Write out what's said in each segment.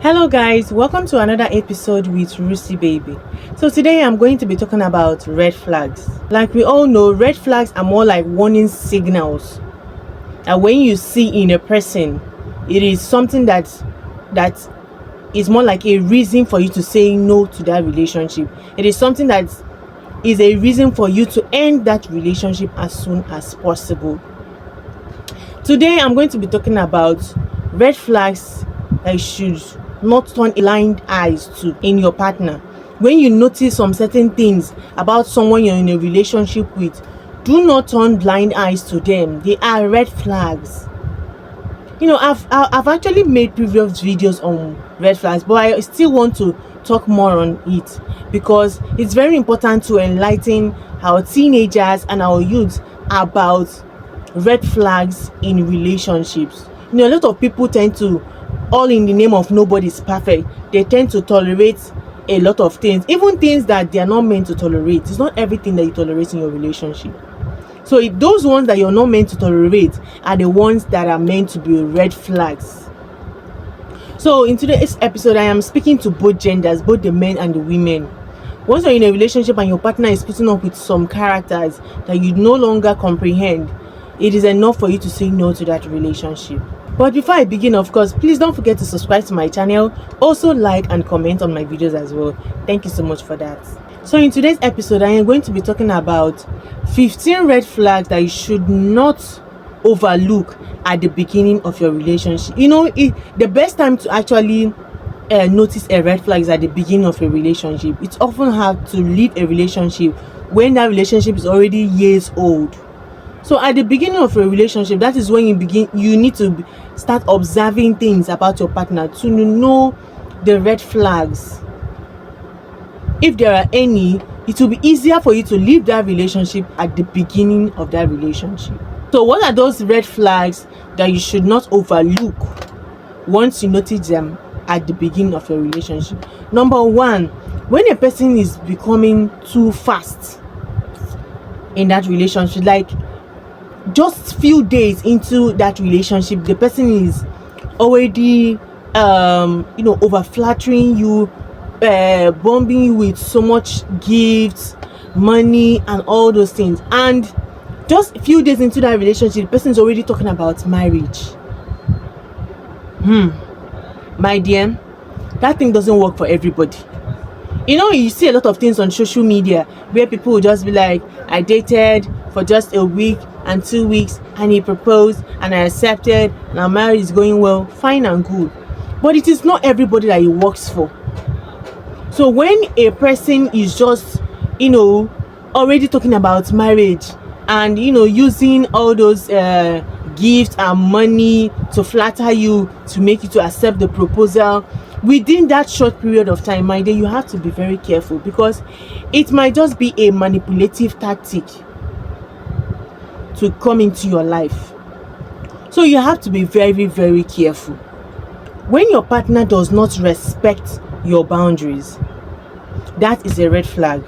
Hello guys, welcome to another episode with Rusi Baby. So today I'm going to be talking about red flags. Like we all know, red flags are more like warning signals. And when you see in a person, it is something that is more like a reason for you to say no to that relationship. It is something that is a reason for you to end that relationship as soon as possible. Today I'm going to be talking about red flags that you should not turn blind eyes to in your partner. When you notice some certain things about someone you're in a relationship with, do not turn blind eyes to them. They are red flags. I've actually made previous videos on red flags, but I still want to talk more on it because it's very important to enlighten our teenagers and our youth about red flags in relationships. A lot of people tend to, all in the name of nobody's perfect, they tend to tolerate a lot of things, even things that they are not meant to tolerate. It's not everything that you tolerate in your relationship. So those ones that you're not meant to tolerate are the ones that are meant to be red flags. So in today's episode, I am speaking to both genders, both the men and the women. Once you're in a relationship and your partner is putting up with some characters that you no longer comprehend, it is enough for you to say no to that relationship. But before I begin, of course, please don't forget to subscribe to my channel. Also like and comment on my videos as well. Thank you so much for that. So in today's episode, I am going to be talking about 15 red flags that you should not overlook at the beginning of your relationship. The best time to actually notice a red flag is at the beginning of a relationship. It's often hard to leave a relationship when that relationship is already years old. So at the beginning of a relationship, that is when you need to start observing things about your partner to know the red flags. If there are any, it will be easier for you to leave that relationship at the beginning of that relationship. So what are those red flags that you should not overlook once you notice them at the beginning of your relationship? Number one, when a person is becoming too fast in that relationship, like just few days into that relationship, the person is already over flattering you, bombing you with so much gifts, money and all those things, and just a few days into that relationship, the person is already talking about marriage. My dear, that thing doesn't work for everybody. You see a lot of things on social media where people will just be like, I dated for just a week and 2 weeks and he proposed and I accepted and our marriage is going well, fine and good. But it is not everybody that it works for. So when a person is just already talking about marriage and using all those gifts and money to flatter you, to make you to accept the proposal within that short period of time, my dear, you have to be very careful because it might just be a manipulative tactic to come into your life. So you have to be very, very careful. When your partner does not respect your boundaries, that is a red flag.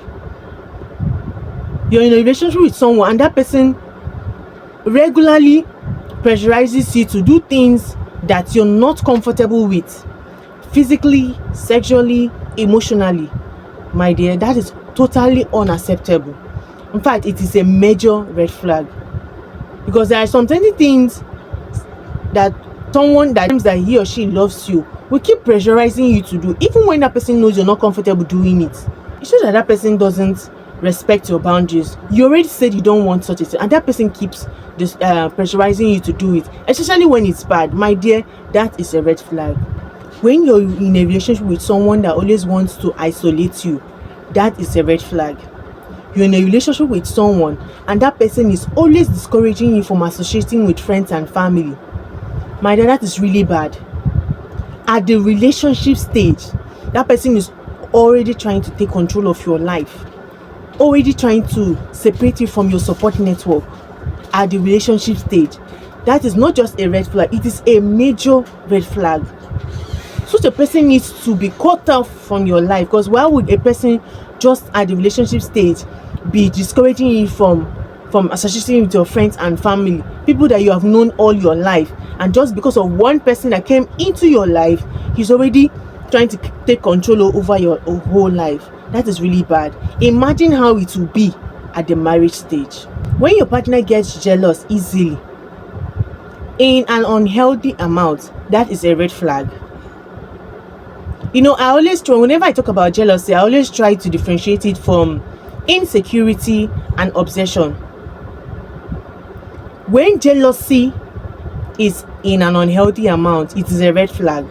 You're in a relationship with someone and that person regularly pressurizes you to do things that you're not comfortable with, physically, sexually, emotionally. My dear, that is totally unacceptable. In fact, it is a major red flag. Because there are some things that someone that he or she loves you will keep pressurizing you to do, even when that person knows you're not comfortable doing it. It's just that person doesn't respect your boundaries. You already said you don't want such a thing, and that person keeps pressurizing you to do it, especially when it's bad. My dear, that is a red flag. When you're in a relationship with someone that always wants to isolate you, that is a red flag. You're in a relationship with someone and that person is always discouraging you from associating with friends and family. My dear, that is really bad. At the relationship stage, that person is already trying to take control of your life, already trying to separate you from your support network. At the relationship stage, that is not just a red flag, it is a major red flag. Such a person needs to be cut off from your life, because why would a person just at the relationship stage be discouraging you from from associating with your friends and family, people that you have known all your life, and just because of one person that came into your life, he's already trying to take control over your whole life. That is really bad. Imagine how it will be at the marriage stage. When your partner gets jealous easily in an unhealthy amount, that is a red flag. I always try, whenever I talk about jealousy, I always try to differentiate it from insecurity and obsession. When jealousy is in an unhealthy amount, it is a red flag.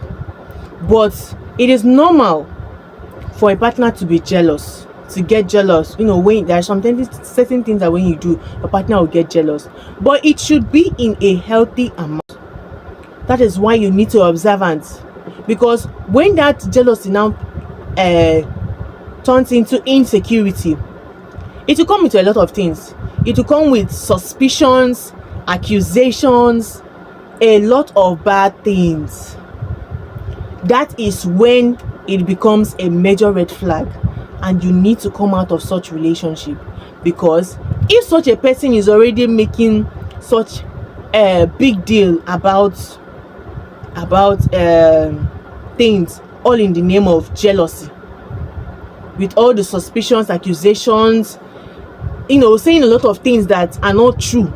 But it is normal for a partner to be jealous, to get jealous. When there are certain things that when you do, your partner will get jealous. But it should be in a healthy amount. That is why you need to observe it. Because when that jealousy now turns into insecurity, it will come into a lot of things. It will come with suspicions, accusations, a lot of bad things. That is when it becomes a major red flag, and you need to come out of such relationship. Because if such a person is already making such a big deal about things, all in the name of jealousy, with all the suspicions, accusations, saying a lot of things that are not true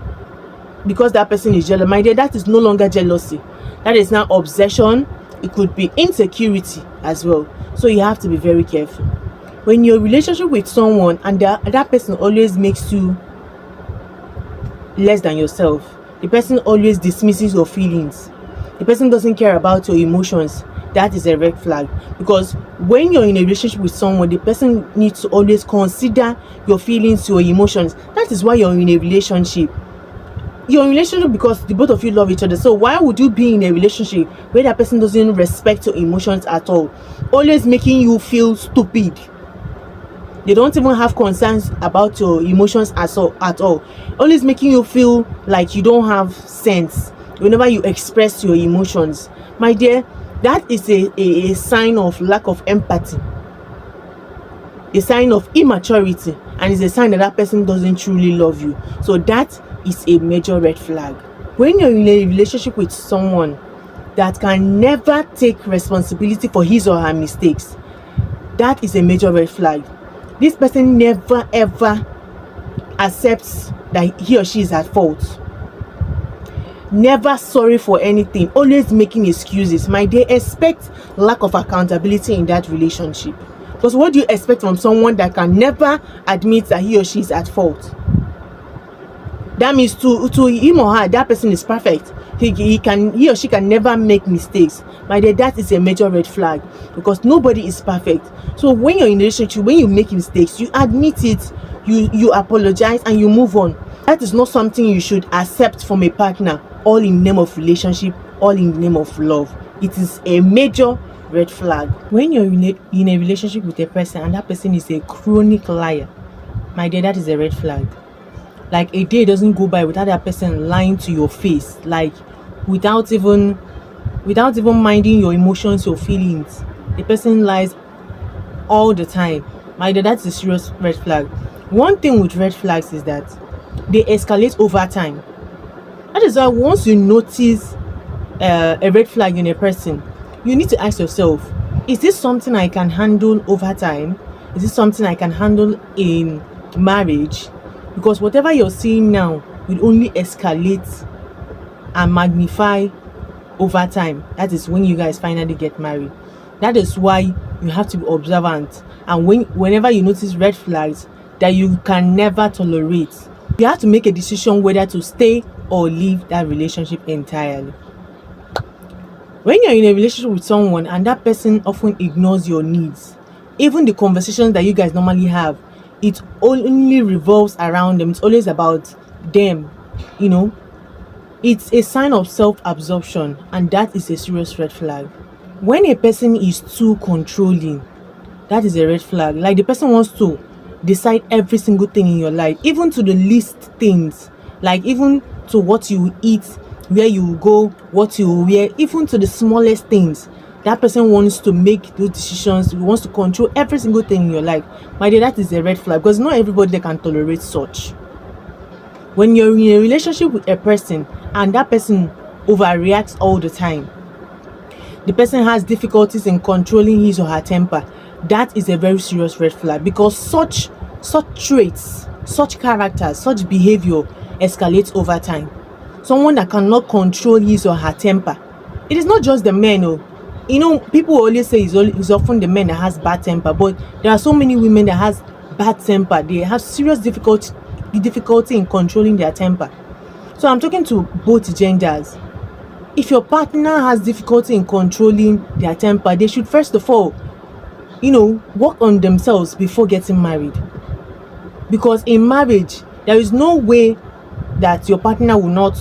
because that person is jealous, my dear, that is no longer jealousy. That is now obsession. It could be insecurity as well. So you have to be very careful. When you're in a relationship with someone and that person always makes you less than yourself, the person always dismisses your feelings, the person doesn't care about your emotions, that is a red flag. Because when you're in a relationship with someone, the person needs to always consider your feelings, your emotions. That is why you're in a relationship. You're in a relationship because the both of you love each other. So why would you be in a relationship where that person doesn't respect your emotions at all, always making you feel stupid? They don't even have concerns about your emotions at all, always making you feel like you don't have sense whenever you express your emotions. My dear, that is a sign of lack of empathy, a sign of immaturity, and it's a sign that person doesn't truly love you. So that is a major red flag. When you're in a relationship with someone that can never take responsibility for his or her mistakes, that is a major red flag. This person never ever accepts that he or she is at fault. Never sorry for anything, always making excuses. My dear, expect lack of accountability in that relationship. Because what do you expect from someone that can never admit that he or she is at fault? That means to him or her, that person is perfect. He or she can never make mistakes. My dear, that is a major red flag, because nobody is perfect. So when you're in a relationship, when you make mistakes, you admit it, you apologize, and you move on. That is not something you should accept from a partner, all in the name of relationship, all in the name of love. It is a major red flag. When you're in a relationship with a person and that person is a chronic liar, my dear, that is a red flag. Like, a day doesn't go by without that person lying to your face, like without even minding your emotions, your feelings. The person lies all the time. My dear, that's a serious red flag. One thing with red flags is that they escalate over time. That is why once you notice a red flag in a person, you need to ask yourself, is this something I can handle over time? Is this something I can handle in marriage? Because whatever you're seeing now will only escalate and magnify over time. That is when you guys finally get married. That is why you have to be observant, and whenever you notice red flags that you can never tolerate, you have to make a decision whether to stay or leave that relationship entirely. When you're in a relationship with someone and that person often ignores your needs, even the conversations that you guys normally have, it only revolves around them. It's always about them. It's a sign of self-absorption, and that is a serious red flag. When a person is too controlling, that is a red flag. Like, the person wants to decide every single thing in your life, even to the least things, like even to what you eat, where you go, what you wear, even to the smallest things. That person wants to make those decisions, wants to control every single thing in your life. My dear, that is a red flag, because not everybody can tolerate such. When you're in a relationship with a person and that person overreacts all the time, the person has difficulties in controlling his or her temper, that is a very serious red flag, because such traits, such characters, such behavior escalates over time. Someone that cannot control his or her temper. It is not just the men. People always say it's often the men that has bad temper, but there are so many women that has bad temper. They have serious difficulty in controlling their temper. So I'm talking to both genders. If your partner has difficulty in controlling their temper, they should first of all, work on themselves before getting married. Because in marriage, there is no way that your partner will not,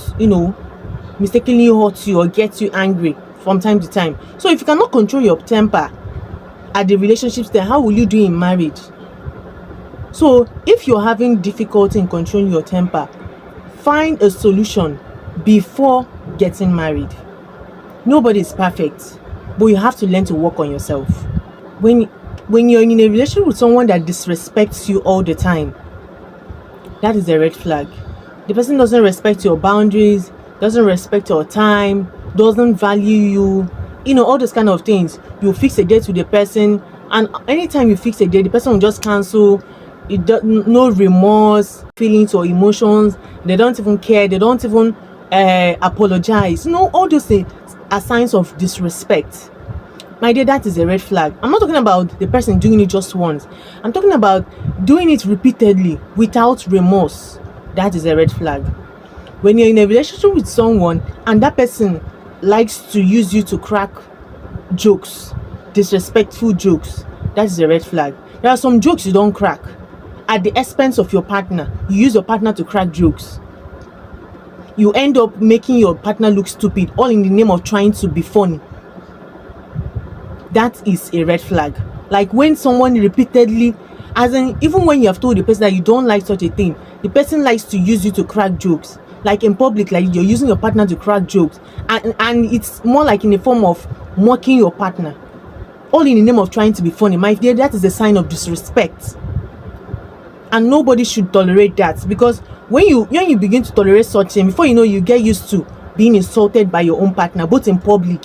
mistakenly hurt you or get you angry from time to time. So if you cannot control your temper at the relationship stage, how will you do in marriage? So if you're having difficulty in controlling your temper, find a solution before getting married. Nobody is perfect, but you have to learn to work on yourself. When you're in a relationship with someone that disrespects you all the time, that is a red flag. The person doesn't respect your boundaries, doesn't respect your time, doesn't value you, all those kind of things. You fix a date with the person, and anytime you fix a date, the person will just cancel. No remorse, feelings or emotions. They don't even care. They don't even apologize. All those things are signs of disrespect. My dear, that is a red flag. I'm not talking about the person doing it just once. I'm talking about doing it repeatedly without remorse. That is a red flag. When you're in a relationship with someone and that person likes to use you to crack jokes, disrespectful jokes, that is a red flag. There are some jokes you don't crack at the expense of your partner. You use your partner to crack jokes. You end up making your partner look stupid, all in the name of trying to be funny. That is a red flag. Like when someone repeatedly, even when you have told the person that you don't like such a thing, the person likes to use you to crack jokes. Like in public, like you're using your partner to crack jokes, and it's more like in the form of mocking your partner, all in the name of trying to be funny. My dear, that is a sign of disrespect, and nobody should tolerate that. Because when you begin to tolerate such thing, before you know, you get used to being insulted by your own partner, both in public,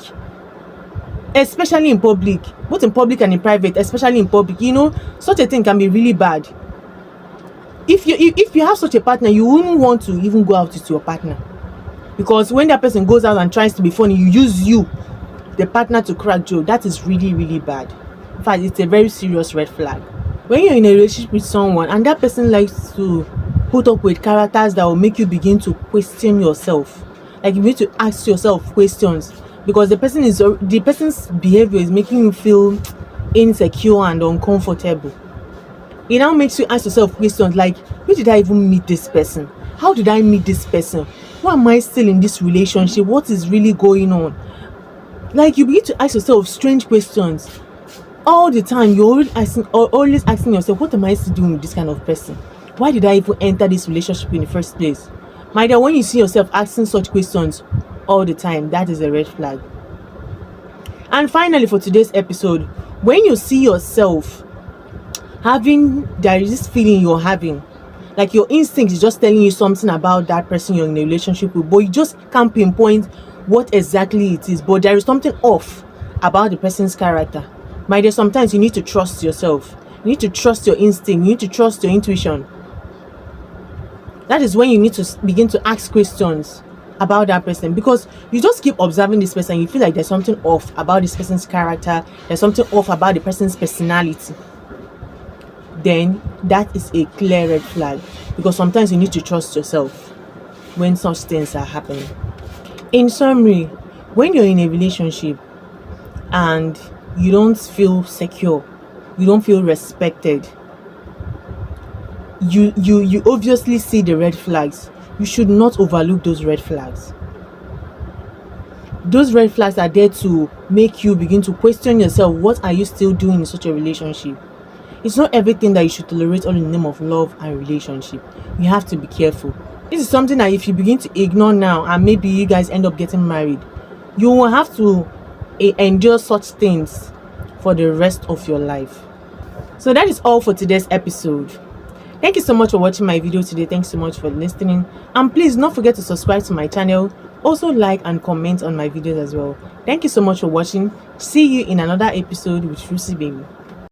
especially in public, both in public and in private, especially in public. Such a thing can be really bad. If you have such a partner, you wouldn't want to even go out with your partner, because when that person goes out and tries to be funny, you use the partner, to crack joke. That is really, really bad. In fact, it's a very serious red flag. When you're in a relationship with someone and that person likes to put up with characters that will make you begin to question yourself, like you need to ask yourself questions, because the person's behavior is making you feel insecure and uncomfortable. It now makes you ask yourself questions like, where did I even meet this person? How did I meet this person? Why am I still in this relationship? What is really going on? Like, you begin to ask yourself strange questions all the time. You're always asking yourself, what am I still doing with this kind of person? Why did I even enter this relationship in the first place? My dear, when you see yourself asking such questions all the time, that is a red flag. And finally, for today's episode, when you see yourself there is this feeling you're having, like your instinct is just telling you something about that person you're in a relationship with, but you just can't pinpoint what exactly it is, but there is something off about the person's character. My dear, sometimes you need to trust yourself. You need to trust your instinct. You need to trust your intuition. That is when you need to begin to ask questions about that person, because you just keep observing this person, you feel like there's something off about this person's character, there's something off about the person's personality. Then that is a clear red flag, because sometimes you need to trust yourself when such things are happening. In summary, when you're in a relationship and you don't feel secure, you don't feel respected, you obviously see the red flags. You should not overlook those red flags. Those red flags are there to make you begin to question yourself. What are you still doing in such a relationship? It's not everything that you should tolerate all in the name of love and relationship. You have to be careful. This is something that if you begin to ignore now and maybe you guys end up getting married, you will have to endure such things for the rest of your life. So that is all for today's episode. Thank you so much for watching my video today. Thanks so much for listening, and please don't forget to subscribe to my channel. Also like and comment on my videos as well. Thank you so much for watching. See you in another episode with Rusi Baby.